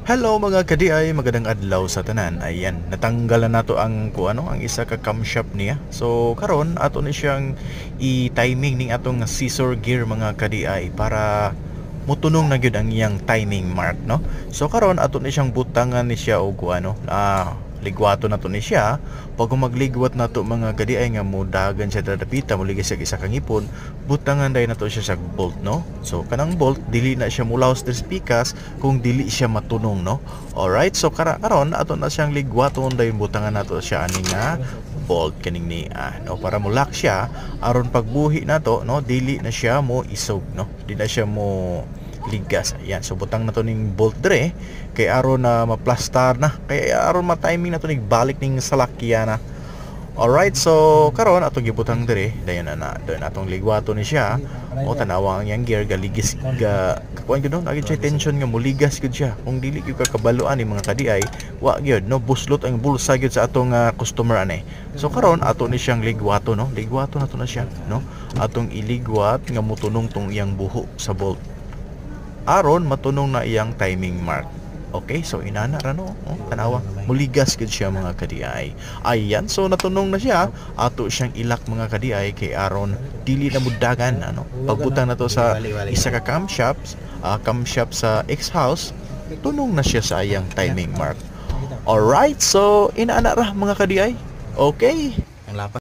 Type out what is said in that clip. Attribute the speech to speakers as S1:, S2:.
S1: Hello mga kadiay, magandang adlaw sa tanan. Ayan, natanggal na nato ang ang isa ka camshaft niya. So karon ato ni siyang i-timing ning atong scissor gear mga kadiay para mutunong na gyud ang iyang timing mark, no? So karon ato ni siyang butangan ni siya og ligwato na to ni siya. Pag magligwat na to mga kadiay nga mudagan siya dadapita muligay sa isa ka ngipon, butangan dai na to siya sa bolt, no? So kanang bolt dili na siya mulaos sa pikas kung dili siya matunong, no? Alright, so karon ato na siyang ligwaton dai butangan nato siya ani nga bolt kaning ni no, para mo lock siya aron pagbuhi na to, no, dili na siya mo isog, no, dili na siya mo ligas. Ayan, so butang na to ning bolt dire kay aron na maplastar na, kay aron ma-timing na to ning balik ning salakyan na. Alright, so karon atong gibutang dire dayon na doon atong ligwato ni siya o tanawa ang yang gear galigis ga kuan gyud no, agi siya tension nga muligas gyud siya. Kung dili gyud ka kabaluan ni mga kadiay, wa gyud no, buslot ang bulsa gyud sa atong customer ani. So karon ato ni siyang ligwato, no, ligwato na to na siya, no, atong iligwat nga mutunong tong iyang buho sa bolt aron matunong na iyang timing mark. Okay, so inana ra no, tanawa muligas gid siya mga kadiay. Ayan, so natunong na siya, ato siyang ilak mga kadiay kay aron dili na mudagan ano. Pagbutang na to sa isa ka camshaft sa X house, tunong na siya sa iyang timing mark. Alright, so inana ra mga kadiay. Okay.
S2: Ang lapas